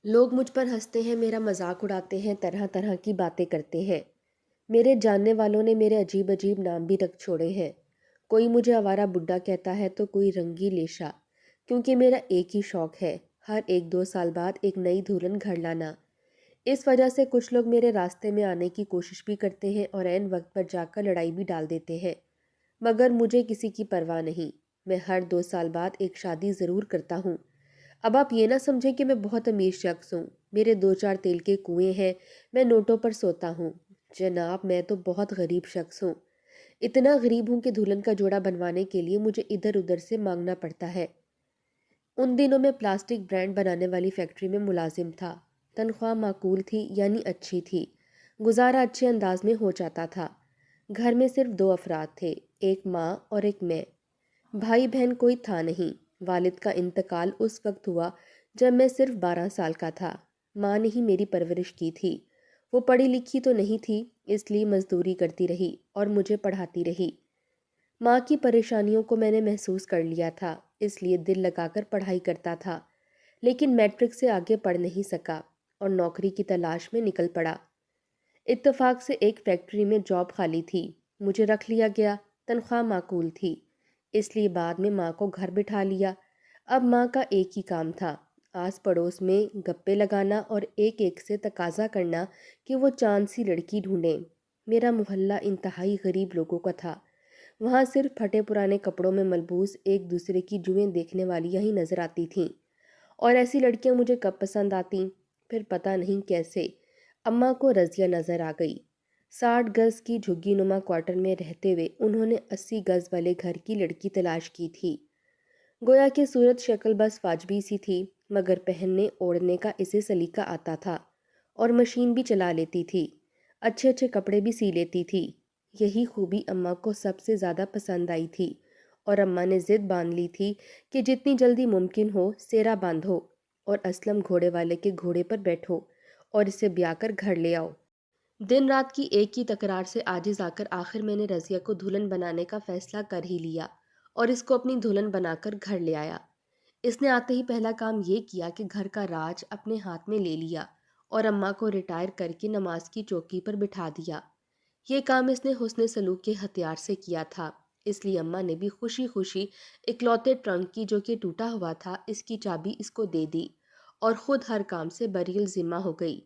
لوگ مجھ پر ہنستے ہیں، میرا مذاق اڑاتے ہیں، طرح طرح کی باتیں کرتے ہیں۔ میرے جاننے والوں نے میرے عجیب عجیب نام بھی رکھ چھوڑے ہیں۔ کوئی مجھے آوارہ بڈھا کہتا ہے تو کوئی رنگی لیشا، کیونکہ میرا ایک ہی شوق ہے، ہر ایک دو سال بعد ایک نئی دلہن گھر لانا۔ اس وجہ سے کچھ لوگ میرے راستے میں آنے کی کوشش بھی کرتے ہیں اور عین وقت پر جا کر لڑائی بھی ڈال دیتے ہیں، مگر مجھے کسی کی پرواہ نہیں۔ میں ہر 2 سال بعد ایک شادی ضرور کرتا ہوں۔ اب آپ یہ نہ سمجھیں کہ میں بہت امیر شخص ہوں، میرے 2 4 تیل کے کنویں ہیں، میں نوٹوں پر سوتا ہوں۔ جناب، میں تو بہت غریب شخص ہوں، اتنا غریب ہوں کہ دلہن کا جوڑا بنوانے کے لیے مجھے ادھر ادھر سے مانگنا پڑتا ہے۔ ان دنوں میں پلاسٹک برانڈ بنانے والی فیکٹری میں ملازم تھا۔ تنخواہ معقول تھی، یعنی اچھی تھی، گزارا اچھے انداز میں ہو جاتا تھا۔ گھر میں صرف 2 افراد تھے، ایک ماں اور ایک میں۔ بھائی بہن کوئی تھا نہیں۔ والد کا انتقال اس وقت ہوا جب میں صرف 12 سال کا تھا۔ ماں نے ہی میری پرورش کی تھی۔ وہ پڑھی لکھی تو نہیں تھی، اس لیے مزدوری کرتی رہی اور مجھے پڑھاتی رہی۔ ماں کی پریشانیوں کو میں نے محسوس کر لیا تھا، اس لیے دل لگا کر پڑھائی کرتا تھا، لیکن میٹرک سے آگے پڑھ نہیں سکا اور نوکری کی تلاش میں نکل پڑا۔ اتفاق سے ایک فیکٹری میں جاب خالی تھی، مجھے رکھ لیا گیا۔ تنخواہ معقول تھی، اس لیے بعد میں ماں کو گھر بٹھا لیا۔ اب ماں کا ایک ہی کام تھا، آس پڑوس میں گپے لگانا اور ایک ایک سے تقاضا کرنا کہ وہ چاند سی لڑکی ڈھونڈیں۔ میرا محلہ انتہائی غریب لوگوں کا تھا، وہاں صرف پھٹے پرانے کپڑوں میں ملبوس ایک دوسرے کی جوئیں دیکھنے والیاں ہی نظر آتی تھیں، اور ایسی لڑکیاں مجھے کب پسند آتیں، پھر پتہ نہیں کیسے اماں کو رضیہ نظر آ گئی۔ 60 گز کی جھگی نما کوارٹر میں رہتے ہوئے انہوں نے 80 گز والے گھر کی لڑکی تلاش کی تھی۔ گویا کہ صورت شکل بس واجبی سی تھی، مگر پہننے اوڑھنے کا اسے سلیقہ آتا تھا اور مشین بھی چلا لیتی تھی، اچھے اچھے کپڑے بھی سی لیتی تھی۔ یہی خوبی اماں کو سب سے زیادہ پسند آئی تھی، اور اماں نے ضد باندھ لی تھی کہ جتنی جلدی ممکن ہو سیرا باندھو اور اسلم گھوڑے والے کے گھوڑے پر بیٹھو اور اسے بیاہ کر گھر لے آؤ۔ دن رات کی ایک ہی تکرار سے عاجز آ کر آخر میں نے رضیہ کو دلہن بنانے کا فیصلہ کر ہی لیا اور اس کو اپنی دلہن بنا کر گھر لے آیا۔ اس نے آتے ہی پہلا کام یہ کیا کہ گھر کا راج اپنے ہاتھ میں لے لیا اور اماں کو ریٹائر کر کے نماز کی چوکی پر بٹھا دیا۔ یہ کام اس نے حسن سلوک کے ہتھیار سے کیا تھا، اس لیے اماں نے بھی خوشی خوشی اکلوتے ٹرنک کی، جو کہ ٹوٹا ہوا تھا، اس کی چابی اس کو دے دی اور خود ہر کام سے بری الذمہ ہو گئی۔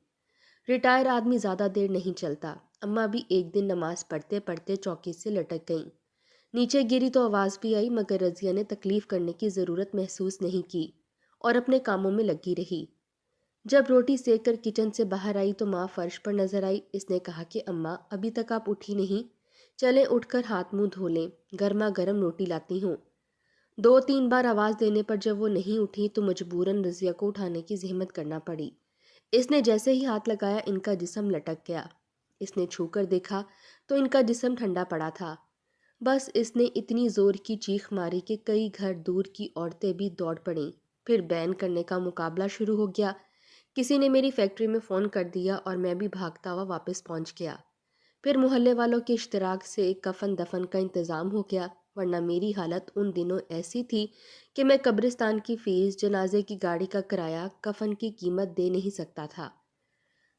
ریٹائر آدمی زیادہ دیر نہیں چلتا۔ اماں بھی ایک دن نماز پڑھتے پڑھتے چوکی سے لٹک گئیں، نیچے گری تو آواز بھی آئی، مگر رضیہ نے تکلیف کرنے کی ضرورت محسوس نہیں کی اور اپنے کاموں میں لگی رہی۔ جب روٹی سیک کر کچن سے باہر آئی تو ماں فرش پر نظر آئی۔ اس نے کہا کہ اماں، ابھی تک آپ اٹھی نہیں، چلیں اٹھ کر ہاتھ منہ دھو لیں، گرما گرم روٹی لاتی ہوں۔ 2 3 بار آواز دینے پر جب وہ نہیں اٹھی تو مجبوراً رضیہ کو اٹھانے کی زحمت کرنا پڑی۔ اس نے جیسے ہی ہاتھ لگایا ان کا جسم لٹک گیا۔ اس نے چھو کر دیکھا تو ان کا جسم ٹھنڈا پڑا تھا۔ بس اس نے اتنی زور کی چیخ ماری کہ کئی گھر دور کی عورتیں بھی دوڑ پڑیں۔ پھر بین کرنے کا مقابلہ شروع ہو گیا۔ کسی نے میری فیکٹری میں فون کر دیا اور میں بھی بھاگتا ہوا واپس پہنچ گیا۔ پھر محلے والوں کے اشتراک سے کفن دفن کا انتظام ہو گیا، ورنہ میری حالت ان دنوں ایسی تھی کہ میں قبرستان کی فیس، جنازے کی گاڑی کا کرایہ، کفن کی قیمت دے نہیں سکتا تھا۔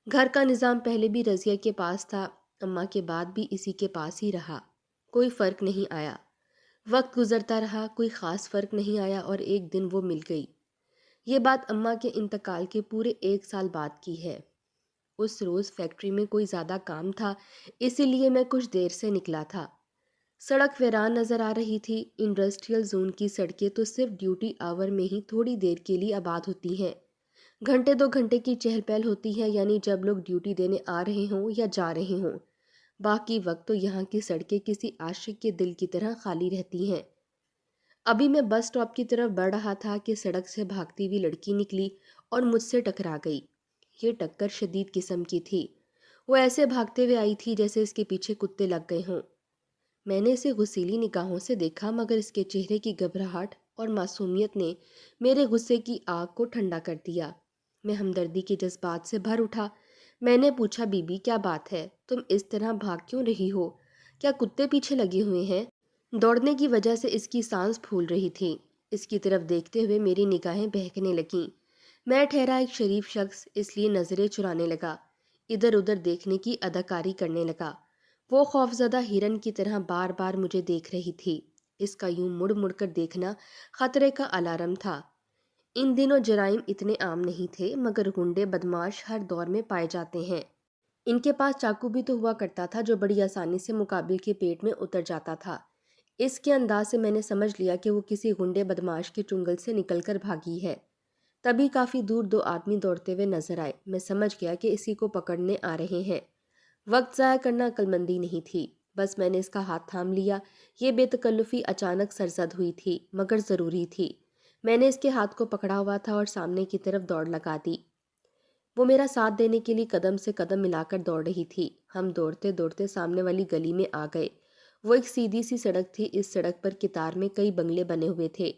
گھر کا نظام پہلے بھی رضیہ کے پاس تھا، اماں کے بعد بھی اسی کے پاس ہی رہا، کوئی فرق نہیں آیا۔ وقت گزرتا رہا، کوئی خاص فرق نہیں آیا اور ایک دن وہ مل گئی۔ یہ بات اماں کے انتقال کے پورے 1 سال بعد کی ہے۔ اس روز فیکٹری میں کوئی زیادہ کام تھا، اسی لیے میں کچھ دیر سے نکلا تھا۔ سڑک ویران نظر آ رہی تھی۔ انڈسٹریل زون کی سڑکیں تو صرف ڈیوٹی آور میں ہی تھوڑی دیر کے لیے آباد ہوتی ہیں، گھنٹے 2 گھنٹے کی چہل پہل ہوتی ہے، یعنی جب لوگ ڈیوٹی دینے آ رہے ہوں یا جا رہے ہوں۔ باقی وقت تو یہاں کی سڑکیں کسی عاشق کے دل کی طرح خالی رہتی ہیں۔ ابھی میں بس اسٹاپ کی طرف بڑھ رہا تھا کہ سڑک سے بھاگتی ہوئی لڑکی نکلی اور مجھ سے ٹکرا گئی۔ یہ ٹکر شدید قسم کی تھی۔ وہ ایسے بھاگتے ہوئے آئی تھی جیسے اس کے پیچھے کتے لگ گئے ہوں۔ میں نے اسے غصیلی نگاہوں سے دیکھا، مگر اس کے چہرے کی گھبراہٹ اور معصومیت نے میرے غصے کی آگ کو ٹھنڈا کر دیا۔ میں ہمدردی کے جذبات سے بھر اٹھا۔ میں نے پوچھا، بی بی کیا بات ہے؟ تم اس طرح بھاگ کیوں رہی ہو؟ کیا کتے پیچھے لگے ہوئے ہیں؟ دوڑنے کی وجہ سے اس کی سانس پھول رہی تھی۔ اس کی طرف دیکھتے ہوئے میری نگاہیں بہکنے لگیں۔ میں ٹھہرا ایک شریف شخص اس لیے نظریں چرانے لگا، ادھر ادھر دیکھنے کی اداکاری کرنے لگا۔ وہ خوفزدہ ہرن کی طرح بار بار مجھے دیکھ رہی تھی۔ اس کا یوں مڑ مڑ کر دیکھنا خطرے کا الارم تھا۔ ان دنوں جرائم اتنے عام نہیں تھے، مگر گنڈے بدماش ہر دور میں پائے جاتے ہیں۔ ان کے پاس چاقو بھی تو ہوا کرتا تھا جو بڑی آسانی سے مقابل کے پیٹ میں اتر جاتا تھا۔ اس کے انداز سے میں نے سمجھ لیا کہ وہ کسی گنڈے بدماش کے چنگل سے نکل کر بھاگی ہے۔ تبھی کافی دور دو آدمی دوڑتے ہوئے نظر آئے۔ میں سمجھ گیا کہ اسی کو پکڑنے آ رہے ہیں۔ وقت ضائع کرنا عقل مندی نہیں تھی، بس میں نے اس کا ہاتھ تھام لیا۔ یہ بے تکلفی اچانک سرزد ہوئی تھی، مگر ضروری تھی۔ میں نے اس کے ہاتھ کو پکڑا ہوا تھا اور سامنے کی طرف دوڑ لگا دی۔ وہ میرا ساتھ دینے کے لیے قدم سے قدم ملا کر دوڑ رہی تھی۔ ہم دوڑتے دوڑتے سامنے والی گلی میں آ گئے۔ وہ ایک سیدھی سی سڑک تھی۔ اس سڑک پر قطار میں کئی بنگلے بنے ہوئے تھے۔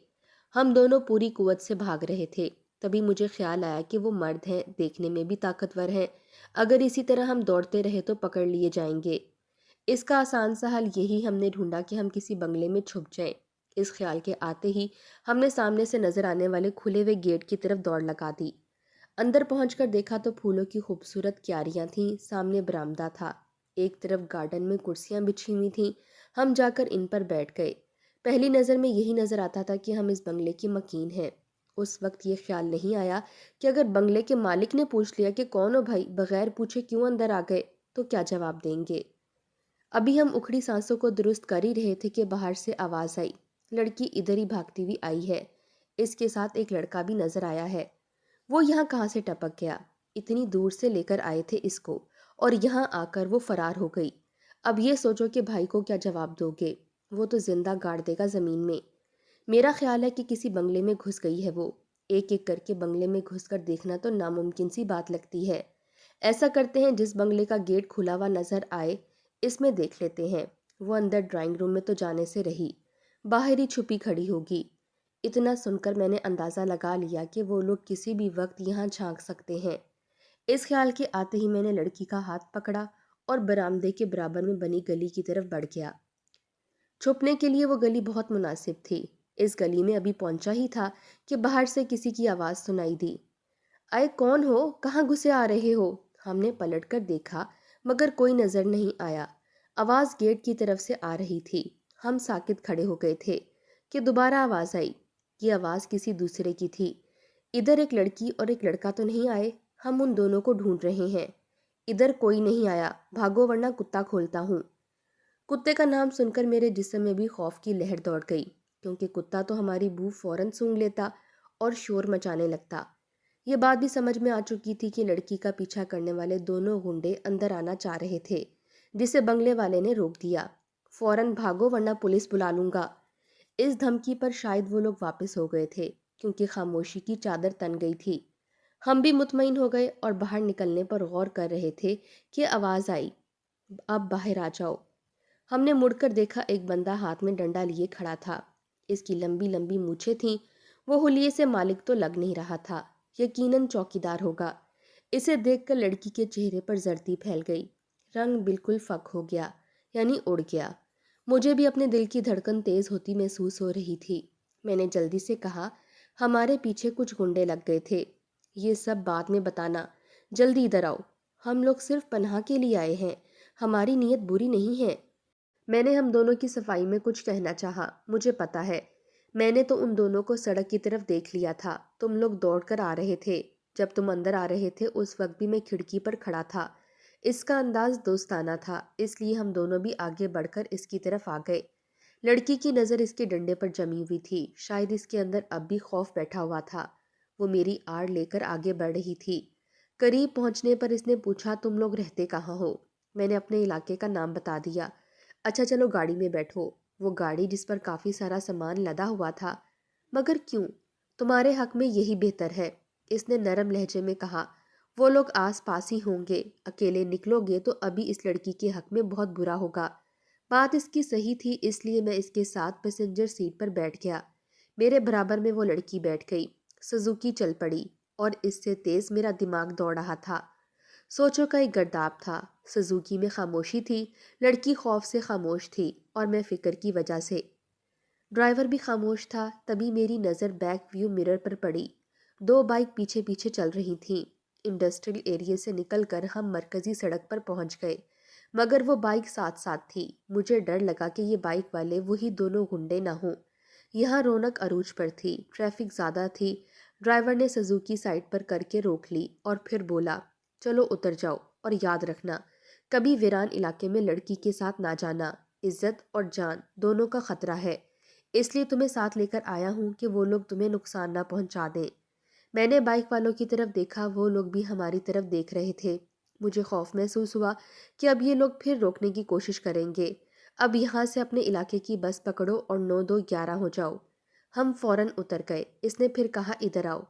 ہم دونوں پوری قوت سے بھاگ رہے تھے۔ تبھی مجھے خیال آیا کہ وہ مرد ہیں، دیکھنے میں بھی طاقتور ہیں۔ اگر اسی طرح ہم دوڑتے رہے تو پکڑ لیے جائیں گے۔ اس کا آسان سا حل یہی ہم نے ڈھونڈا کہ ہم کسی بنگلے میں چھپ جائیں۔ اس خیال کے آتے ہی ہم نے سامنے سے نظر آنے والے کھلے ہوئے گیٹ کی طرف دوڑ لگا دی۔ اندر پہنچ کر دیکھا تو پھولوں کی خوبصورت کیاریاں تھیں۔ سامنے برآمدہ تھا، ایک طرف گارڈن میں کرسیاں بچھی ہوئی تھیں۔ ہم جا کر ان پر بیٹھ گئے۔ پہلی نظر میں یہی نظر آتا تھا کہ ہم اس بنگلے کی مکین ہیں۔ اس وقت یہ خیال نہیں آیا کہ اگر بنگلے کے مالک نے پوچھ لیا کہ کون ہو بھائی، بغیر پوچھے کیوں اندر آ گئے، تو کیا جواب دیں گے۔ ابھی ہم اکھڑی سانسوں کو درست کر ہی رہے تھے کہ باہر سے آواز آئی، لڑکی ادھر ہی بھاگتی ہوئی آئی ہے، اس کے ساتھ ایک لڑکا بھی نظر آیا ہے۔ وہ یہاں کہاں سے ٹپک گیا؟ اتنی دور سے لے کر آئے تھے اس کو، اور یہاں آ کر وہ فرار ہو گئی۔ اب یہ سوچو کہ بھائی کو کیا جواب دو گے؟ وہ تو زندہ گاڑ دے گا زمین میں۔ میرا خیال ہے کہ کسی بنگلے میں گھس گئی ہے وہ۔ ایک ایک کر کے بنگلے میں گھس کر دیکھنا تو ناممکن سی بات لگتی ہے۔ ایسا کرتے ہیں، جس بنگلے کا گیٹ کھلا ہوا نظر آئے اس میں دیکھ لیتے ہیں۔ وہ اندر ڈرائنگ روم میں تو جانے سے رہی، باہر ہی چھپی کھڑی ہوگی۔ اتنا سن کر میں نے اندازہ لگا لیا کہ وہ لوگ کسی بھی وقت یہاں جھانک سکتے ہیں۔ اس خیال کے آتے ہی میں نے لڑکی کا ہاتھ پکڑا اور برآمدے کے برابر میں بنی گلی کی طرف بڑھ گیا۔ چھپنے کے لیے وہ گلی بہت مناسب تھی۔ اس گلی میں ابھی پہنچا ہی تھا کہ باہر سے کسی کی آواز سنائی دی، اے کون ہو، کہاں گھسے آ رہے ہو؟ ہم نے پلٹ کر دیکھا، مگر کوئی نظر نہیں آیا۔ آواز گیٹ کی طرف سے آ رہی تھی۔ ہم ساکت کھڑے ہو گئے تھے کہ دوبارہ آواز آئی۔ یہ آواز کسی دوسرے کی تھی۔ ادھر ایک لڑکی اور ایک لڑکا تو نہیں آئے؟ ہم ان دونوں کو ڈھونڈ رہے ہیں۔ ادھر کوئی نہیں آیا، بھاگو ورنہ کتا کھولتا ہوں۔ کتے کا نام سن کر میرے جسم میں بھی خوف کی لہر دوڑ گئی، کیونکہ کتا تو ہماری بو فوراً سونگھ لیتا اور شور مچانے لگتا۔ یہ بات بھی سمجھ میں آ چکی تھی کہ لڑکی کا پیچھا کرنے والے دونوں گنڈے اندر آنا چاہ رہے تھے، جسے بنگلے والے نے روک دیا۔ فوراً بھاگو ورنہ پولیس بلا لوں گا۔ اس دھمکی پر شاید وہ لوگ واپس ہو گئے تھے، کیونکہ خاموشی کی چادر تن گئی تھی۔ ہم بھی مطمئن ہو گئے اور باہر نکلنے پر غور کر رہے تھے کہ آواز آئی، اب باہر آ جاؤ۔ ہم نے مڑ کر دیکھا، ایک بندہ ہاتھ میں ڈنڈا لیے کھڑا تھا۔ اس کی لمبی لمبی مونچھیں تھیں۔ وہ حلیے سے مالک تو لگ نہیں رہا تھا، یقیناً چوکیدار ہوگا۔ اسے دیکھ کر لڑکی کے چہرے پر زردی پھیل گئی، رنگ بالکل فک ہو گیا، یعنی اڑ گیا۔ مجھے بھی اپنے دل کی دھڑکن تیز ہوتی محسوس ہو رہی تھی۔ میں نے جلدی سے کہا، ہمارے پیچھے کچھ گنڈے لگ گئے تھے، یہ سب بعد میں بتانا، جلدی ادھر آؤ۔ ہم لوگ صرف پناہ کے لیے آئے ہیں، ہماری نیت بری نہیں ہے۔ میں نے ہم دونوں کی صفائی میں کچھ کہنا چاہا۔ مجھے پتا ہے، میں نے تو ان دونوں کو سڑک کی طرف دیکھ لیا تھا۔ تم لوگ دوڑ کر آ رہے تھے۔ جب تم اندر آ رہے تھے اس وقت بھی میں کھڑکی پر کھڑا تھا۔ اس کا انداز دوستانہ تھا، اس لیے ہم دونوں بھی آگے بڑھ کر اس کی طرف آ گئے۔ لڑکی کی نظر اس کے ڈنڈے پر جمی ہوئی تھی، شاید اس کے اندر اب بھی خوف بیٹھا ہوا تھا۔ وہ میری آڑ لے کر آگے بڑھ رہی تھی۔ قریب پہنچنے پر اس نے پوچھا، تم لوگ رہتے کہاں ہو؟ میں نے اپنے علاقے کا نام بتا دیا۔ اچھا چلو گاڑی میں بیٹھو۔ وہ گاڑی جس پر کافی سارا سامان لدا ہوا تھا۔ مگر کیوں؟ تمہارے حق میں یہی بہتر ہے، اس نے نرم لہجے میں کہا۔ وہ لوگ آس پاس ہی ہوں گے، اکیلے نکلو گے تو ابھی اس لڑکی کے حق میں بہت برا ہوگا۔ بات اس کی صحیح تھی، اس لیے میں اس کے ساتھ پیسنجر سیٹ پر بیٹھ گیا۔ میرے برابر میں وہ لڑکی بیٹھ گئی۔ سزوکی چل پڑی اور اس سے تیز میرا دماغ دوڑ رہا تھا۔ سوچوں کا ایک گرداب تھا۔ سزوکی میں خاموشی تھی، لڑکی خوف سے خاموش تھی اور میں فکر کی وجہ سے۔ ڈرائیور بھی خاموش تھا۔ تبھی میری نظر بیک ویو مرر پر پڑی۔ دو بائک پیچھے پیچھے چل رہی تھیں۔ انڈسٹریل ایریے سے نکل کر ہم مرکزی سڑک پر پہنچ گئے، مگر وہ بائک ساتھ ساتھ تھی۔ مجھے ڈر لگا کہ یہ بائک والے وہی دونوں گنڈے نہ ہوں۔ یہاں رونق عروج پر تھی، ٹریفک زیادہ تھی۔ ڈرائیور نے سزوکی سائڈ پر کر کے روک لی اور پھر بولا، چلو اتر جاؤ، اور یاد رکھنا کبھی ویران علاقے میں لڑکی کے ساتھ نہ جانا، عزت اور جان دونوں کا خطرہ ہے، اس لیے تمہیں ساتھ لے کر آیا ہوں کہ وہ لوگ تمہیں نقصان نہ پہنچا دیں۔ میں نے بائک والوں کی طرف دیکھا، وہ لوگ بھی ہماری طرف دیکھ رہے تھے۔ مجھے خوف محسوس ہوا کہ اب یہ لوگ پھر روکنے کی کوشش کریں گے۔ اب یہاں سے اپنے علاقے کی بس پکڑو اور 9-2-11 ہو جاؤ۔ ہم فوراً اتر گئے۔ اس نے پھر کہا، ادھر آؤ۔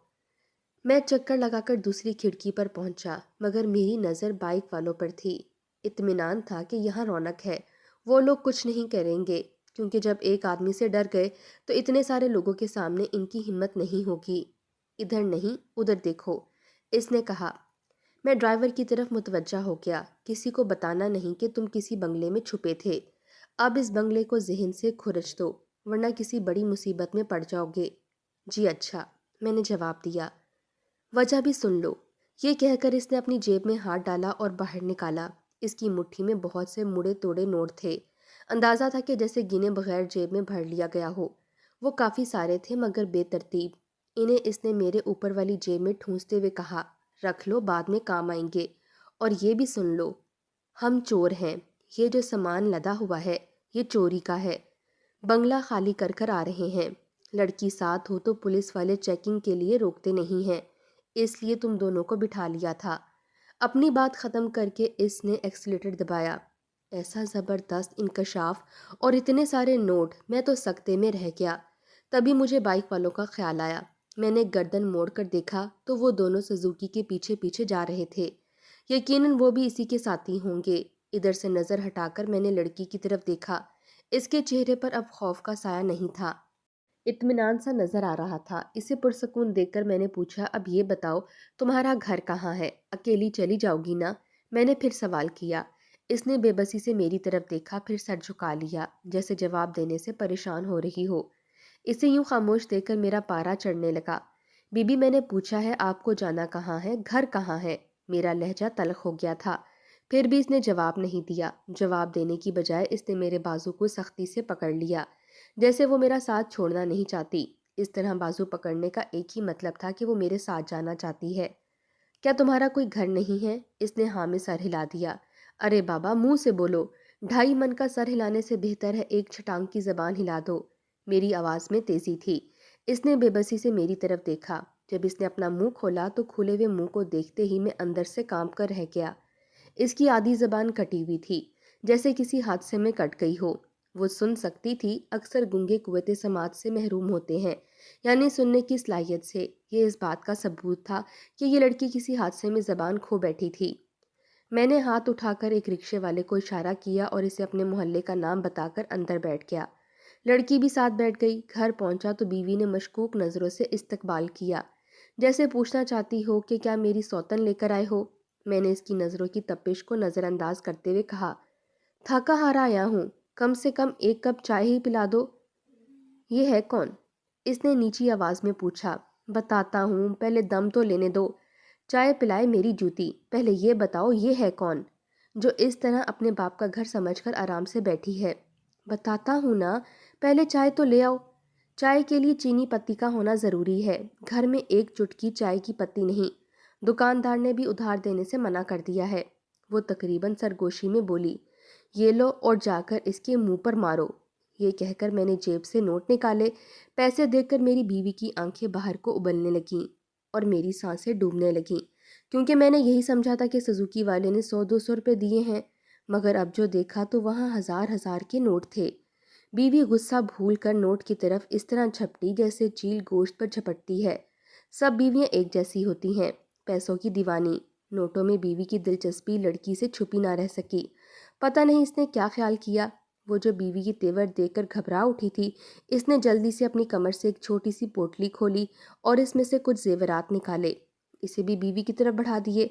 میں چکر لگا کر دوسری کھڑکی پر پہنچا، مگر میری نظر بائک والوں پر تھی۔ اطمینان تھا کہ یہاں رونق ہے، وہ لوگ کچھ نہیں کریں گے، کیونکہ جب ایک آدمی سے ڈر گئے تو اتنے سارے لوگوں کے سامنے ان کی ہمت نہیں ہوگی۔ ادھر نہیں، ادھر دیکھو، اس نے کہا۔ میں ڈرائیور کی طرف متوجہ ہو گیا۔ کسی کو بتانا نہیں کہ تم کسی بنگلے میں چھپے تھے۔ اب اس بنگلے کو ذہن سے کھرچ دو، ورنہ کسی بڑی مصیبت میں پڑ جاؤ گے۔ جی اچھا، میں نے جواب دیا۔ وجہ بھی سن لو۔ یہ کہہ کر اس نے اپنی جیب میں ہاتھ ڈالا اور باہر نکالا۔ اس کی مٹھی میں بہت سے مڑے توڑے نوٹ تھے۔ اندازہ تھا کہ جیسے گنے بغیر جیب میں بھر لیا گیا ہو۔ وہ کافی سارے تھے مگر بے ترتیب۔ انہیں اس نے میرے اوپر والی جیب میں ٹھونستے ہوئے کہا، رکھ لو، بعد میں کام آئیں گے۔ اور یہ بھی سن لو، ہم چور ہیں، یہ جو سامان لدا ہوا ہے یہ چوری کا ہے۔ بنگلہ خالی کر کر آ رہے ہیں۔ لڑکی ساتھ ہو تو پولیس والے چیکنگ کے لیے روکتے نہیں ہیں، اس لیے تم دونوں کو بٹھا لیا تھا۔ اپنی بات ختم کر کے اس نے ایکسیلیٹر دبایا۔ ایسا زبردست انکشاف اور اتنے سارے نوٹ، میں تو سکتے میں رہ گیا۔ تبھی مجھے بائک والوں کا خیال آیا۔ میں نے گردن موڑ کر دیکھا تو وہ دونوں سزوکی کے پیچھے پیچھے جا رہے تھے۔ یقیناً وہ بھی اسی کے ساتھی ہوں گے۔ ادھر سے نظر ہٹا کر میں نے لڑکی کی طرف دیکھا۔ اس کے چہرے پر اب خوف کا سایہ نہیں تھا، اطمینان سا نظر آ رہا تھا۔ اسے پرسکون دیکھ کر میں نے پوچھا، اب یہ بتاؤ تمہارا گھر کہاں ہے؟ اکیلی چلی جاؤ گی نا؟ میں نے پھر سوال کیا۔ اس نے بے بسی سے میری طرف دیکھا، پھر سر جھکا لیا، جیسے جواب دینے سے پریشان ہو رہی ہو۔ اسے یوں خاموش دیکھ کر میرا پارا چڑھنے لگا۔ بی بی، میں نے پوچھا ہے آپ کو جانا کہاں ہے، گھر کہاں ہے؟ میرا لہجہ تلخ ہو گیا تھا، پھر بھی اس نے جواب نہیں دیا۔ جواب دینے کی بجائے اس نے میرے بازو کو سختی سے پکڑ لیا، جیسے وہ میرا ساتھ چھوڑنا نہیں چاہتی۔ اس طرح بازو پکڑنے کا ایک ہی مطلب تھا کہ وہ میرے ساتھ جانا چاہتی ہے۔ کیا تمہارا کوئی گھر نہیں ہے؟ اس نے ہاں میں سر ہلا دیا۔ ارے بابا، منہ سے بولو، 2.5 من کا سر ہلانے سے بہتر ہے 1 چھٹانگ کی زبان ہلا دو۔ میری آواز میں تیزی تھی۔ اس نے بے بسی سے میری طرف دیکھا۔ جب اس نے اپنا منہ کھولا تو کھلے ہوئے منہ کو دیکھتے ہی میں اندر سے کانپ کر رہ گیا۔ اس کی آدھی زبان کٹی ہوئی تھی، جیسے کسی حادثے میں کٹ گئی ہو۔ وہ سن سکتی تھی، اکثر گنگے قوت سماعت سے محروم ہوتے ہیں، یعنی سننے کی صلاحیت سے۔ یہ اس بات کا ثبوت تھا کہ یہ لڑکی کسی حادثے میں زبان کھو بیٹھی تھی۔ میں نے ہاتھ اٹھا کر ایک رکشے والے کو اشارہ کیا اور اسے اپنے محلے کا نام بتا کر اندر بیٹھ گیا۔ لڑکی بھی ساتھ بیٹھ گئی۔ گھر پہنچا تو بیوی نے مشکوک نظروں سے استقبال کیا، جیسے پوچھنا چاہتی ہو کہ کیا میری سوتن لے کر آئے ہو۔ میں نے اس کی نظروں کی تپش کو نظر انداز کرتے ہوئے کہا، تھکا ہارا آیا ہوں، کم سے کم 1 کپ چائے ہی پلا دو۔ یہ ہے کون؟ اس نے نیچی آواز میں پوچھا۔ بتاتا ہوں، پہلے دم تو لینے دو۔ چائے پلائے میری جوتی، پہلے یہ بتاؤ یہ ہے کون، جو اس طرح اپنے باپ کا گھر سمجھ کر آرام سے بیٹھی ہے؟ بتاتا ہوں نا، پہلے چائے تو لے آؤ۔ چائے کے لیے چینی پتی کا ہونا ضروری ہے، گھر میں 1 چٹکی چائے کی پتی نہیں۔ دکاندار نے بھی ادھار دینے سے منع کر دیا ہے۔ وہ تقریباً سرگوشی میں بولی، یہ لو اور جا کر اس کے منہ پر مارو۔ یہ کہہ کر میں نے جیب سے نوٹ نکالے۔ پیسے دیکھ کر میری بیوی کی آنکھیں باہر کو ابلنے لگیں اور میری سانسیں ڈوبنے لگیں، کیونکہ میں نے یہی سمجھا تھا کہ سزوکی والے نے 100-200 روپے دیے ہیں، مگر اب جو دیکھا تو وہاں ہزار کے نوٹ تھے۔ بیوی غصہ بھول کر نوٹ کی طرف اس طرح جھپٹی جیسے چیل گوشت پر جھپٹتی ہے۔ سب بیویاں ایک جیسی ہوتی ہیں، پیسوں کی دیوانی۔ نوٹوں میں بیوی کی دلچسپی لڑکی سے چھپی نہ رہ سکی۔ پتہ نہیں اس نے کیا خیال کیا، وہ جو بیوی کی تیور دیکھ کر گھبرا اٹھی تھی، اس نے جلدی سے اپنی کمر سے ایک چھوٹی سی پوٹلی کھولی اور اس میں سے کچھ زیورات نکالے، اسے بھی بیوی کی طرف بڑھا دیے۔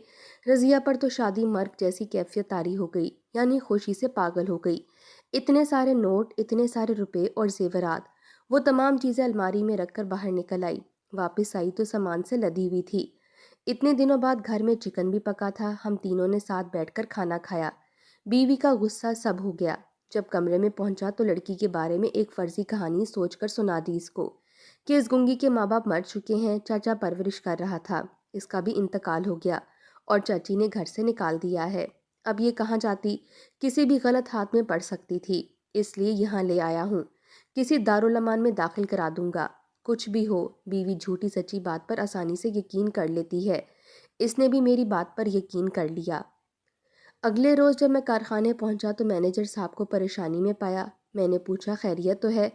رضیہ پر تو شادی مرگ جیسی کیفیت طاری ہو گئی، یعنی خوشی سے پاگل ہو گئی۔ اتنے سارے نوٹ، اتنے سارے روپے اور زیورات، وہ تمام چیزیں الماری میں رکھ کر باہر نکل آئی۔ واپس آئی تو سامان سے لدی ہوئی تھی۔ اتنے دنوں بعد گھر میں چکن بھی پکا تھا۔ ہم تینوں نے ساتھ بیٹھ کر کھانا کھایا۔ بیوی کا غصہ سب ہو گیا۔ جب کمرے میں پہنچا تو لڑکی کے بارے میں ایک فرضی کہانی سوچ کر سنا دی اس کو کہ اس گنگی کے ماں باپ مر چکے ہیں، چاچا پرورش کر رہا تھا، اس کا بھی انتقال ہو گیا اور چاچی نے گھر سے نکال دیا ہے۔ اب یہ کہاں جاتی، کسی بھی غلط ہاتھ میں پڑ سکتی تھی، اس لیے یہاں لے آیا ہوں، کسی دارالامان میں داخل کرا دوں گا۔ کچھ بھی ہو، بیوی جھوٹی سچی بات پر آسانی سے یقین کر لیتی ہے۔ اس نے بھی میری بات پر یقین کر لیا۔ اگلے روز جب میں کارخانے پہنچا تو مینیجر صاحب کو پریشانی میں پایا۔ میں نے پوچھا خیریت تو ہے؟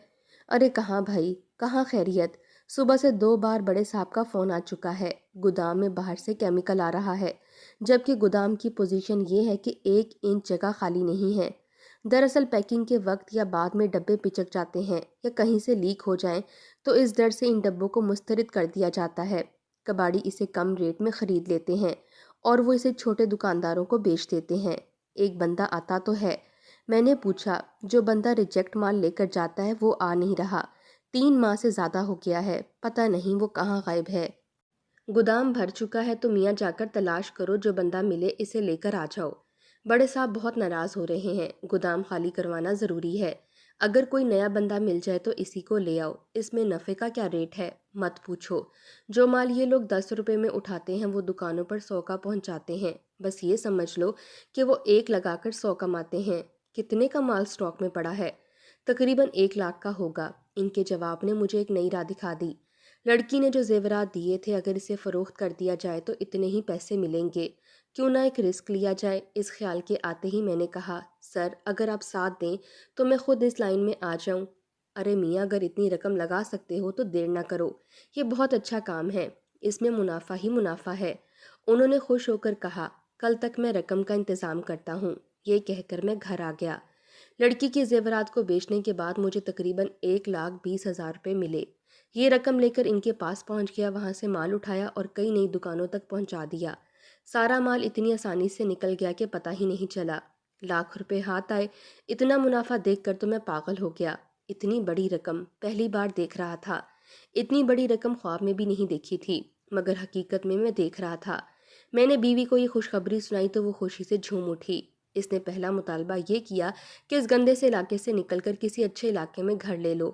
ارے کہاں بھائی، کہاں خیریت، صبح سے 2 بار بڑے صاحب کا فون آ چکا ہے، گودام میں باہر سے کیمیکل آ رہا ہے، جبکہ گودام کی پوزیشن یہ ہے کہ 1 انچ جگہ خالی نہیں ہے۔ دراصل پیکنگ کے وقت یا بعد میں ڈبے پچک جاتے ہیں یا کہیں سے لیک ہو جائیں تو اس ڈر سے ان ڈبوں کو مسترد کر دیا جاتا ہے۔ کباڑی اسے کم ریٹ میں خرید لیتے ہیں اور وہ اسے چھوٹے دکانداروں کو بیچ دیتے ہیں۔ ایک بندہ آتا تو ہے؟ میں نے پوچھا۔ جو بندہ ریجیکٹ مال لے کر جاتا ہے وہ آ نہیں رہا، 3 ماہ سے زیادہ ہو گیا ہے، پتہ نہیں وہ کہاں غائب ہے۔ گودام بھر چکا ہے تو میاں جا کر تلاش کرو، جو بندہ ملے اسے لے کر آ جاؤ۔ بڑے صاحب بہت ناراض ہو رہے ہیں، گودام خالی کروانا ضروری ہے، اگر کوئی نیا بندہ مل جائے تو اسی کو لے آؤ، اس میں نفع کا کیا ریٹ ہے، مت پوچھو۔ جو مال یہ لوگ 10 روپے میں اٹھاتے ہیں وہ دکانوں پر 100 کا پہنچاتے ہیں، بس یہ سمجھ لو کہ وہ 1 لگا کر 100 کماتے ہیں۔ کتنے کا مال سٹاک میں پڑا ہے؟ تقریباً 1 لاکھ کا ہوگا۔ ان کے جواب نے مجھے ایک نئی راہ دکھا دی۔ لڑکی نے جو زیورات دیے تھے اگر اسے فروخت کر دیا جائے تو اتنے ہی پیسے ملیں گے، کیوں نہ ایک رسک لیا جائے۔ اس خیال کے آتے ہی میں نے کہا، سر اگر آپ ساتھ دیں تو میں خود اس لائن میں آ جاؤں۔ ارے میاں اگر اتنی رقم لگا سکتے ہو تو دیر نہ کرو، یہ بہت اچھا کام ہے، اس میں منافع ہی منافع ہے۔ انہوں نے خوش ہو کر کہا، کل تک میں رقم کا انتظام کرتا ہوں۔ یہ کہہ کر میں گھر آ گیا۔ لڑکی کے زیورات کو بیچنے کے بعد مجھے تقریباً 1,20,000 روپے ملے۔ یہ رقم لے کر ان کے پاس پہنچ گیا، وہاں سے مال اٹھایا اور کئی نئی دکانوں تک پہنچا دیا۔ سارا مال اتنی آسانی سے نکل گیا کہ پتہ ہی نہیں چلا۔ لاکھ روپے ہاتھ آئے، اتنا منافع دیکھ کر تو میں پاگل ہو گیا۔ اتنی بڑی رقم پہلی بار دیکھ رہا تھا، اتنی بڑی رقم خواب میں بھی نہیں دیکھی تھی، مگر حقیقت میں دیکھ رہا تھا۔ میں نے بیوی کو یہ خوشخبری سنائی تو وہ خوشی سے جھوم اٹھی۔ اس نے پہلا مطالبہ یہ کیا کہ اس گندے سے علاقے سے نکل کر کسی اچھے علاقے میں گھر لے لو۔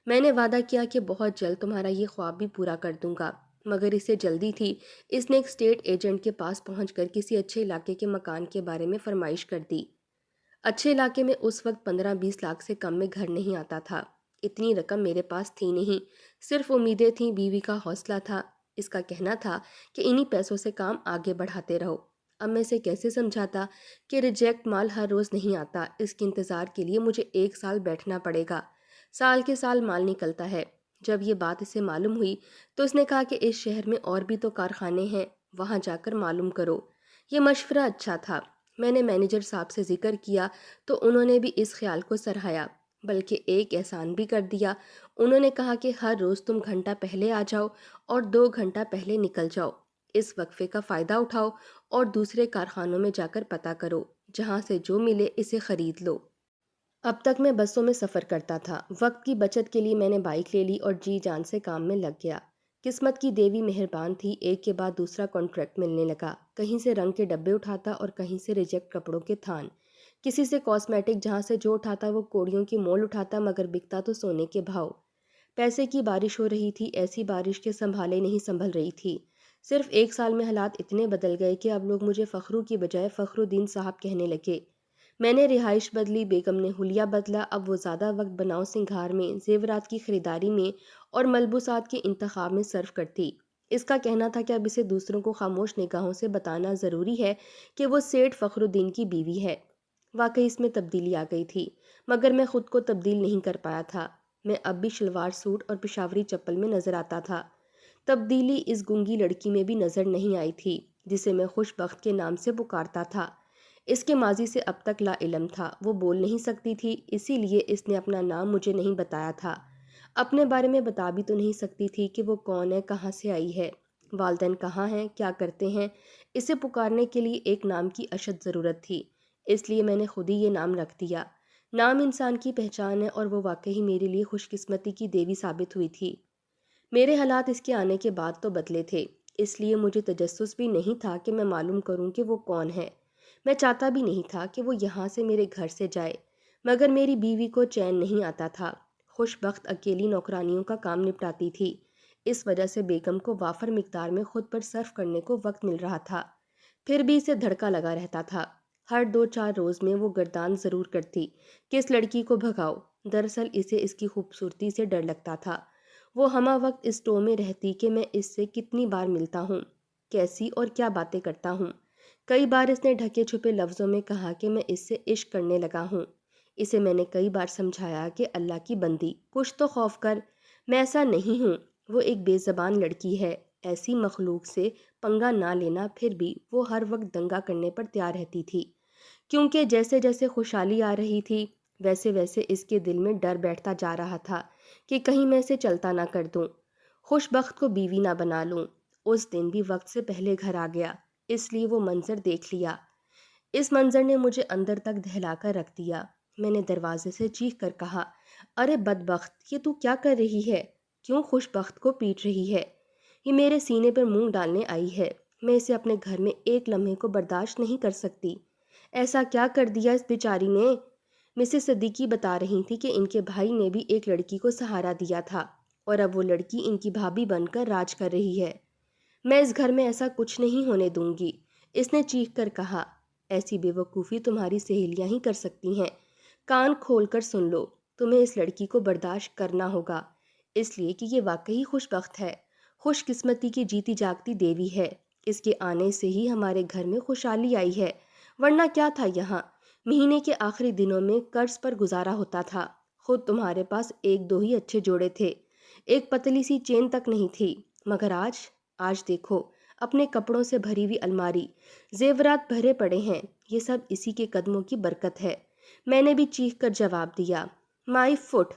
میں نے وعدہ کیا کہ بہت جلد تمہارا یہ خواب بھی پورا کر دوں گا، مگر اسے جلدی تھی۔ اس نے ایک اسٹیٹ ایجنٹ کے پاس پہنچ کر کسی اچھے علاقے کے مکان کے بارے میں فرمائش کر دی۔ اچھے علاقے میں اس وقت 15-20 لاکھ سے کم میں گھر نہیں آتا تھا۔ اتنی رقم میرے پاس تھی نہیں، صرف امیدیں تھیں، بیوی کا حوصلہ تھا۔ اس کا کہنا تھا کہ انہی پیسوں سے کام آگے بڑھاتے رہو۔ اب میں اسے کیسے سمجھاتا کہ ریجیکٹ مال ہر روز نہیں آتا، اس کے انتظار کے لیے مجھے 1 سال بیٹھنا پڑے گا، سال کے سال مال نکلتا ہے۔ جب یہ بات اسے معلوم ہوئی تو اس نے کہا کہ اس شہر میں اور بھی تو کارخانے ہیں، وہاں جا کر معلوم کرو۔ یہ مشورہ اچھا تھا۔ میں نے مینیجر صاحب سے ذکر کیا تو انہوں نے بھی اس خیال کو سراہا، بلکہ ایک احسان بھی کر دیا۔ انہوں نے کہا کہ ہر روز تم گھنٹہ پہلے آ جاؤ اور 2 گھنٹہ پہلے نکل جاؤ، اس وقفے کا فائدہ اٹھاؤ اور دوسرے کارخانوں میں جا کر پتہ کرو، جہاں سے جو ملے اسے خرید لو۔ اب تک میں بسوں میں سفر کرتا تھا، وقت کی بچت کے لیے میں نے بائک لے لی اور جی جان سے کام میں لگ گیا۔ قسمت کی دیوی مہربان تھی، ایک کے بعد دوسرا کانٹریکٹ ملنے لگا، کہیں سے رنگ کے ڈبے اٹھاتا اور کہیں سے ریجیکٹ کپڑوں کے تھان، کسی سے کاسمیٹک، جہاں سے جو اٹھاتا وہ کوڑیوں کی مول اٹھاتا، مگر بکتا تو سونے کے بھاؤ۔ پیسے کی بارش ہو رہی تھی، ایسی بارش کے سنبھالے نہیں سنبھل رہی تھی۔ صرف 1 سال میں حالات اتنے بدل گئے کہ اب لوگ مجھے فخرو کی بجائے فخرالدین صاحب کہنے لگے۔ میں نے رہائش بدلی، بیگم نے حلیہ بدلا، اب وہ زیادہ وقت بناؤ سنگھار میں، زیورات کی خریداری میں اور ملبوسات کے انتخاب میں صرف کرتی۔ اس کا کہنا تھا کہ اب اسے دوسروں کو خاموش نگاہوں سے بتانا ضروری ہے کہ وہ سیٹھ فخرالدین کی بیوی ہے۔ واقعی اس میں تبدیلی آ گئی تھی، مگر میں خود کو تبدیل نہیں کر پایا تھا۔ میں اب بھی شلوار سوٹ اور پشاوری چپل میں نظر آتا تھا۔ تبدیلی اس گنگی لڑکی میں بھی نظر نہیں آئی تھی، جسے میں خوش بخت کے نام سے پکارتا تھا۔ اس کے ماضی سے اب تک لا علم تھا، وہ بول نہیں سکتی تھی، اسی لیے اس نے اپنا نام مجھے نہیں بتایا تھا۔ اپنے بارے میں بتا بھی تو نہیں سکتی تھی کہ وہ کون ہے، کہاں سے آئی ہے، والدین کہاں ہیں، کیا کرتے ہیں۔ اسے پکارنے کے لیے ایک نام کی اشد ضرورت تھی، اس لیے میں نے خود ہی یہ نام رکھ دیا۔ نام انسان کی پہچان ہے اور وہ واقعی میرے لیے خوش قسمتی کی دیوی ثابت ہوئی تھی۔ میرے حالات اس کے آنے کے بعد تو بدلے تھے، اس لیے مجھے تجسس بھی نہیں تھا کہ میں معلوم کروں کہ وہ کون ہے۔ میں چاہتا بھی نہیں تھا کہ وہ یہاں سے میرے گھر سے جائے، مگر میری بیوی کو چین نہیں آتا تھا۔ خوش بخت اکیلی نوکرانیوں کا کام نپٹاتی تھی، اس وجہ سے بیگم کو وافر مقدار میں خود پر صرف کرنے کو وقت مل رہا تھا، پھر بھی اسے دھڑکا لگا رہتا تھا۔ ہر 2-4 روز میں وہ گردان ضرور کرتی کہ اس لڑکی کو بھگاؤ۔ دراصل اسے اس کی خوبصورتی سے ڈر لگتا تھا۔ وہ ہمہ وقت اس ٹو میں رہتی کہ میں اس سے کتنی بار ملتا ہوں، کیسی اور کیا باتیں کرتا ہوں۔ کئی بار اس نے ڈھکے چھپے لفظوں میں کہا کہ میں اس سے عشق کرنے لگا ہوں۔ اسے میں نے کئی بار سمجھایا کہ اللہ کی بندی، کچھ تو خوف کر، میں ایسا نہیں ہوں۔ وہ ایک بے زبان لڑکی ہے، ایسی مخلوق سے پنگا نہ لینا، پھر بھی وہ ہر وقت دنگا کرنے پر تیار رہتی تھی، کیونکہ جیسے جیسے خوشحالی آ رہی تھی ویسے ویسے اس کے دل میں ڈر بیٹھتا جا رہا تھا کہ کہیں میں اسے چلتا نہ کر دوں، خوش بخت کو بیوی نہ بنا لوں۔ اس دن بھی وقت سے پہلے گھر آ گیا، اس لیے وہ منظر دیکھ لیا۔ اس منظر نے مجھے اندر تک دہلا کر رکھ دیا۔ میں نے دروازے سے چیخ کر کہا، ارے بدبخت، یہ تو کیا کر رہی ہے؟ کیوں خوش بخت کو پیٹ رہی ہے؟ یہ میرے سینے پر منہ ڈالنے آئی ہے، میں اسے اپنے گھر میں ایک لمحے کو برداشت نہیں کر سکتی۔ ایسا کیا کر دیا اس بیچاری نے؟ مسز صدیقی بتا رہی تھی کہ ان کے بھائی نے بھی ایک لڑکی کو سہارا دیا تھا اور اب وہ لڑکی ان کی بھابھی بن کر راج کر رہی ہے۔ میں اس گھر میں ایسا کچھ نہیں ہونے دوں گی، اس نے چیخ کر کہا۔ ایسی بے وقوفی تمہاری سہیلیاں ہی کر سکتی ہیں۔ کان کھول کر سن لو، تمہیں اس لڑکی کو برداشت کرنا ہوگا، اس لیے کہ یہ واقعی خوش بخت ہے، خوش قسمتی کی جیتی جاگتی دیوی ہے۔ اس کے آنے سے ہی ہمارے گھر میں خوشحالی آئی ہے، ورنہ کیا تھا یہاں؟ مہینے کے آخری دنوں میں قرض پر گزارا ہوتا تھا۔ خود تمہارے پاس 1-2 ہی اچھے جوڑے تھے، ایک پتلی سی چین تک نہیں تھی، مگر آج دیکھو، اپنے کپڑوں سے بھری ہوئی الماری، زیورات بھرے پڑے ہیں، یہ سب اسی کے قدموں کی برکت ہے۔ میں نے بھی چیخ کر جواب دیا، مائی فٹ۔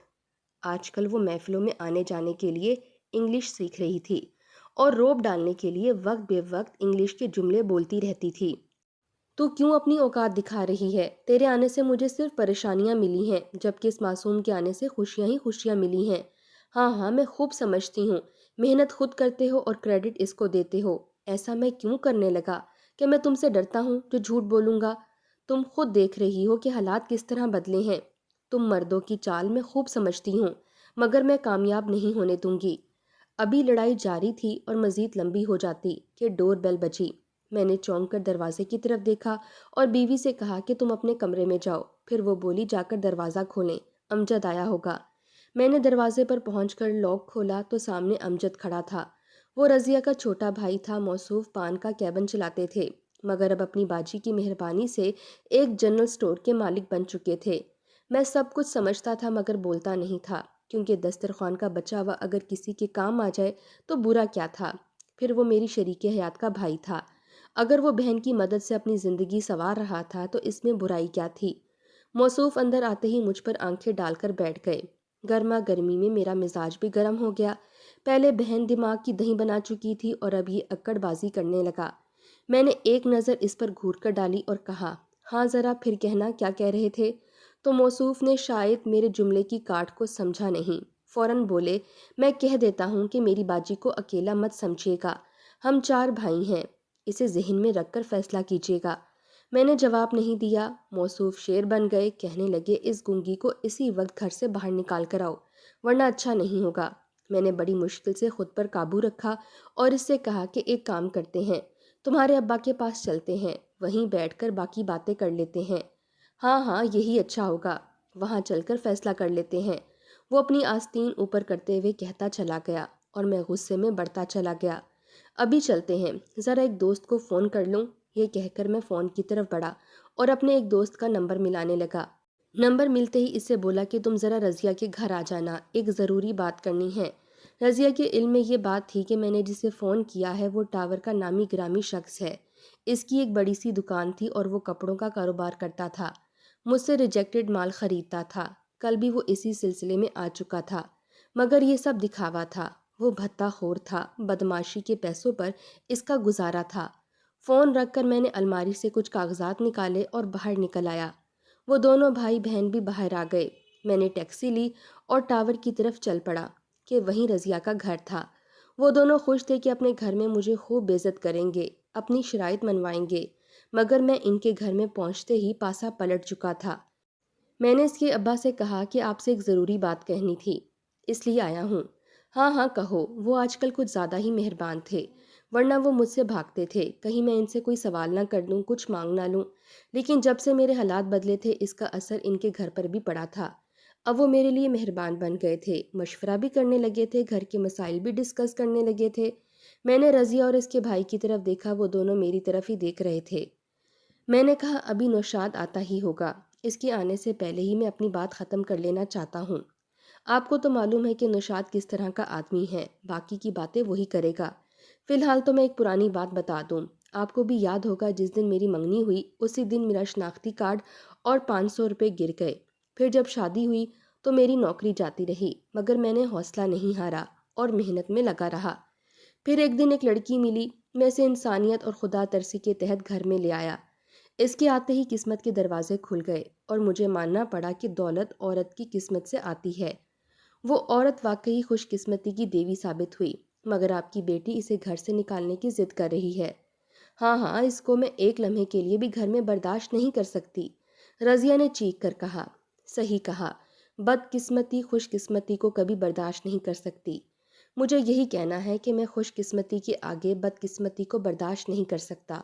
آج کل وہ محفلوں میں آنے جانے کے لیے انگلش سیکھ رہی تھی اور روب ڈالنے کے لیے وقت بے وقت انگلش کے جملے بولتی رہتی تھی۔ تو کیوں اپنی اوقات دکھا رہی ہے؟ تیرے آنے سے مجھے صرف پریشانیاں ملی ہیں، جبکہ اس معصوم کے آنے سے خوشیاں ہی خوشیاں ملی ہیں۔ ہاں میں خوب سمجھتی ہوں، محنت خود کرتے ہو اور کریڈٹ اس کو دیتے ہو۔ ایسا میں کیوں کرنے لگا کہ میں تم سے ڈرتا ہوں جو جھوٹ بولوں گا؟ تم خود دیکھ رہی ہو کہ حالات کس طرح بدلے ہیں۔ تم مردوں کی چال میں خوب سمجھتی ہوں، مگر میں کامیاب نہیں ہونے دوں گی۔ ابھی لڑائی جاری تھی اور مزید لمبی ہو جاتی کہ ڈور بیل بجی۔ میں نے چونک کر دروازے کی طرف دیکھا اور بیوی سے کہا کہ تم اپنے کمرے میں جاؤ۔ پھر وہ بولی، جا کر دروازہ کھولیں، امجد آیا ہوگا۔ میں نے دروازے پر پہنچ کر لاک کھولا تو سامنے امجد کھڑا تھا۔ وہ رضیہ کا چھوٹا بھائی تھا، موصوف پان کا کیبن چلاتے تھے، مگر اب اپنی باجی کی مہربانی سے ایک جنرل سٹور کے مالک بن چکے تھے۔ میں سب کچھ سمجھتا تھا مگر بولتا نہیں تھا، کیونکہ دسترخوان کا بچا ہوا اگر کسی کے کام آ جائے تو برا کیا تھا؟ پھر وہ میری شریک حیات کا بھائی تھا، اگر وہ بہن کی مدد سے اپنی زندگی سنوار رہا تھا تو اس میں برائی کیا تھی؟ موصوف اندر آتے ہی مجھ پر آنکھیں ڈال کر بیٹھ گئے۔ گرما گرمی میں میرا مزاج بھی گرم ہو گیا۔ پہلے بہن دماغ کی دہی بنا چکی تھی اور اب یہ اکڑ بازی کرنے لگا۔ میں نے ایک نظر اس پر گھور کر ڈالی اور کہا، ہاں ذرا پھر کہنا، کیا کہہ رہے تھے؟ تو موصوف نے شاید میرے جملے کی کاٹ کو سمجھا نہیں، فوراً بولے، میں کہہ دیتا ہوں کہ میری باجی کو اکیلا مت سمجھیے گا، ہم 4 بھائی ہیں، اسے ذہن میں رکھ کر فیصلہ کیجیے گا۔ میں نے جواب نہیں دیا۔ موصوف شیر بن گئے، کہنے لگے، اس گنگی کو اسی وقت گھر سے باہر نکال کر آؤ، ورنہ اچھا نہیں ہوگا۔ میں نے بڑی مشکل سے خود پر قابو رکھا اور اس سے کہا کہ ایک کام کرتے ہیں، تمہارے ابا کے پاس چلتے ہیں، وہیں بیٹھ کر باقی باتیں کر لیتے ہیں۔ ہاں یہی اچھا ہوگا، وہاں چل کر فیصلہ کر لیتے ہیں۔ وہ اپنی آستین اوپر کرتے ہوئے کہتا چلا گیا اور میں غصے میں بڑھتا چلا گیا۔ ابھی چلتے ہیں، ذرا ایک دوست کو فون کر لوں۔ یہ کہہ کر میں فون کی طرف بڑھا اور اپنے ایک دوست کا نمبر ملانے لگا۔ نمبر ملتے ہی اس سے بولا کہ تم ذرا رضیہ کے گھر آ جانا، ایک ضروری بات کرنی ہے۔ رضیہ کے علم میں یہ بات تھی کہ میں نے جسے فون کیا ہے وہ ٹاور کا نامی گرامی شخص ہے۔ اس کی ایک بڑی سی دکان تھی اور وہ کپڑوں کا کاروبار کرتا تھا، مجھ سے ریجیکٹڈ مال خریدتا تھا۔ کل بھی وہ اسی سلسلے میں آ چکا تھا، مگر یہ سب دکھاوا تھا، وہ بھتہ خور تھا، بدمعاشی کے پیسوں پر اس کا گزارا تھا۔ فون رکھ کر میں نے الماری سے کچھ کاغذات نکالے اور باہر نکل آیا۔ وہ دونوں بھائی بہن بھی باہر آ گئے۔ میں نے ٹیکسی لی اور ٹاور کی طرف چل پڑا۔ کہ وہیں رضیہ کا گھر تھا۔ وہ دونوں خوش تھے کہ اپنے گھر میں مجھے خوب بے عزت کریں گے، اپنی شرائط منوائیں گے، مگر میں ان کے گھر میں پہنچتے ہی پاسا پلٹ چکا تھا۔ میں نے اس کے ابا سے کہا کہ آپ سے ایک ضروری بات کہنی تھی، اس لیے آیا ہوں۔ ہاں ہاں کہو۔ وہ آج کل کچھ زیادہ ہی مہربان تھے، ورنہ وہ مجھ سے بھاگتے تھے، کہیں میں ان سے کوئی سوال نہ کر دوں، کچھ مانگ نہ لوں۔ لیکن جب سے میرے حالات بدلے تھے، اس کا اثر ان کے گھر پر بھی پڑا تھا۔ اب وہ میرے لیے مہربان بن گئے تھے، مشورہ بھی کرنے لگے تھے، گھر کے مسائل بھی ڈسکس کرنے لگے تھے۔ میں نے رضیہ اور اس کے بھائی کی طرف دیکھا، وہ دونوں میری طرف ہی دیکھ رہے تھے۔ میں نے کہا ابھی نوشاد آتا ہی ہوگا، اس کے آنے سے پہلے ہی میں اپنی بات ختم کر لینا چاہتا ہوں۔ آپ کو تو معلوم ہے کہ نوشاد کس طرح کا آدمی ہے، باقی کی باتیں وہی کرے گا۔ فی الحال تو میں ایک پرانی بات بتا دوں، آپ کو بھی یاد ہوگا جس دن میری منگنی ہوئی اسی دن میرا شناختی کارڈ اور 500 روپے گر گئے۔ پھر جب شادی ہوئی تو میری نوکری جاتی رہی، مگر میں نے حوصلہ نہیں ہارا اور محنت میں لگا رہا۔ پھر ایک دن ایک لڑکی ملی، میں اسے انسانیت اور خدا ترسی کے تحت گھر میں لے آیا۔ اس کے آتے ہی قسمت کے دروازے کھل گئے اور مجھے ماننا پڑا کہ دولت عورت کی قسمت سے آتی ہے۔ وہ عورت واقعی خوش قسمتی کی دیوی ثابت ہوئی، مگر آپ کی بیٹی اسے گھر سے نکالنے کی ضد کر رہی ہے۔ ہاں ہاں، اس کو میں ایک لمحے کے لیے بھی گھر میں برداشت نہیں کر سکتی، رضیہ نے چیخ کر کہا۔ صحیح کہا، بد قسمتی خوش قسمتی کو کبھی برداشت نہیں کر سکتی۔ مجھے یہی کہنا ہے کہ میں خوش قسمتی کے آگے بد قسمتی کو برداشت نہیں کر سکتا۔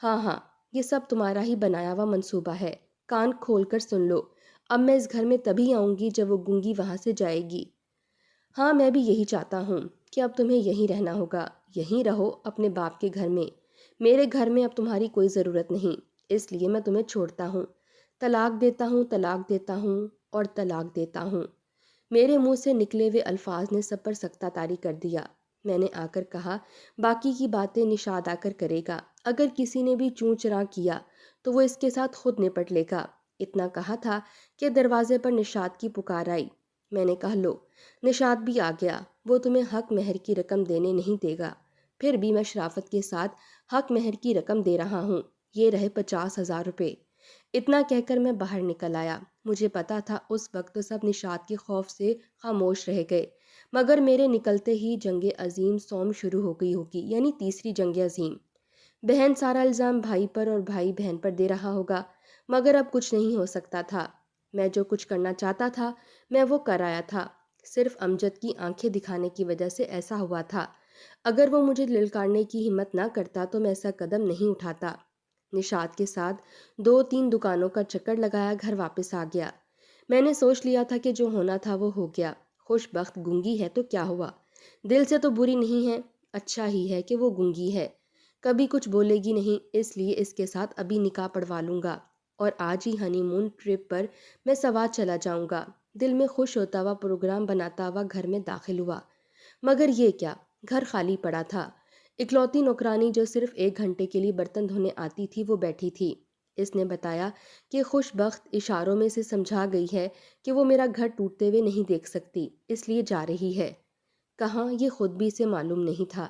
ہاں ہاں، یہ سب تمہارا ہی بنایا ہوا منصوبہ ہے، کان کھول کر سن لو۔ اب میں اس گھر میں تبھی آؤں گی جب وہ گنگی وہاں سے جائے گی۔ ہاں میں بھی یہی چاہتا ہوں کہ اب تمہیں یہیں رہنا ہوگا، یہیں رہو اپنے باپ کے گھر میں۔ میرے گھر میں اب تمہاری کوئی ضرورت نہیں، اس لیے میں تمہیں چھوڑتا ہوں، طلاق دیتا ہوں، طلاق دیتا ہوں اور طلاق دیتا ہوں۔ میرے منہ سے نکلے ہوئے الفاظ نے سب پر سکتہ طاری کر دیا۔ میں نے آ کر کہا باقی کی باتیں نشاد آ کر کرے گا، اگر کسی نے بھی چوں چراں کیا تو وہ اس کے ساتھ خود نپٹ لے گا۔ اتنا کہا تھا کہ دروازے پر نشاد کی پکار آئی۔ میں نے کہا لو، نشاد بھی آ گیا، وہ تمہیں حق مہر کی رقم دینے نہیں دے گا۔ پھر بھی میں شرافت کے ساتھ حق مہر کی رقم دے رہا ہوں، یہ رہے 50,000 روپے۔ اتنا کہہ کر میں باہر نکل آیا۔ مجھے پتا تھا اس وقت تو سب نشاد کے خوف سے خاموش رہ گئے، مگر میرے نکلتے ہی جنگ عظیم سوم شروع ہو گئی ہوگی، یعنی تیسری جنگ عظیم۔ بہن سارا الزام بھائی پر اور بھائی بہن پر دے رہا ہوگا، مگر اب کچھ نہیں ہو سکتا تھا۔ میں جو کچھ کرنا چاہتا تھا میں وہ کر آیا تھا، صرف امجد کی آنکھیں دکھانے کی وجہ سے ایسا ہوا تھا۔ اگر وہ مجھے للکارنے کی ہمت نہ کرتا تو میں ایسا قدم نہیں اٹھاتا۔ نشاد کے ساتھ 2-3 دکانوں کا چکر لگایا، گھر واپس آ گیا۔ میں نے سوچ لیا تھا کہ جو ہونا تھا وہ ہو گیا۔ خوش بخت گنگی ہے تو کیا ہوا، دل سے تو بری نہیں ہے، اچھا ہی ہے کہ وہ گنگی ہے، کبھی کچھ بولے گی نہیں، اس لیے اس کے ساتھ ابھی نکاح پڑھوا لوں گا اور آج ہی ہنی مون ٹرپ پر میں سوات چلا جاؤں گا۔ دل میں خوش ہوتا ہوا پروگرام بناتا ہوا گھر میں داخل ہوا، مگر یہ کیا، گھر خالی پڑا تھا۔ اکلوتی نوکرانی جو صرف 1 گھنٹے کے لیے برتن دھونے آتی تھی وہ بیٹھی تھی۔ اس نے بتایا کہ خوش بخت اشاروں میں سے سمجھا گئی ہے کہ وہ میرا گھر ٹوٹتے ہوئے نہیں دیکھ سکتی، اس لیے جا رہی ہے۔ کہاں، یہ خود بھی اسے معلوم نہیں تھا۔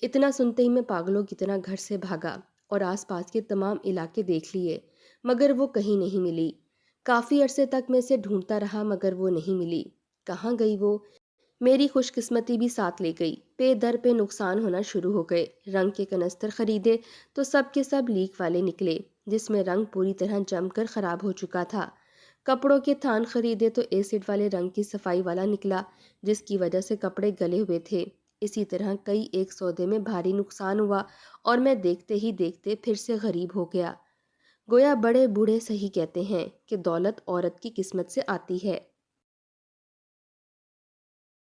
اتنا سنتے ہی میں پاگلوں کی طرح گھر سے بھاگا اور آس پاس کے تمام علاقے دیکھ لیے، مگر وہ کہیں نہیں ملی۔ کافی عرصے تک میں اسے ڈھونڈتا رہا مگر وہ نہیں ملی۔ کہاں گئی وہ؟ میری خوش قسمتی بھی ساتھ لے گئی۔ پے در پہ نقصان ہونا شروع ہو گئے۔ رنگ کے کنستر خریدے تو سب کے سب لیک والے نکلے، جس میں رنگ پوری طرح جم کر خراب ہو چکا تھا۔ کپڑوں کے تھان خریدے تو ایسڈ والے رنگ کی صفائی والا نکلا، جس کی وجہ سے کپڑے گلے ہوئے تھے۔ اسی طرح کئی ایک سودے میں بھاری نقصان ہوا اور میں دیکھتے ہی دیکھتے پھر سے غریب ہو گیا۔ گویا بڑے بوڑھے صحیح کہتے ہیں کہ دولت عورت کی قسمت سے آتی ہے۔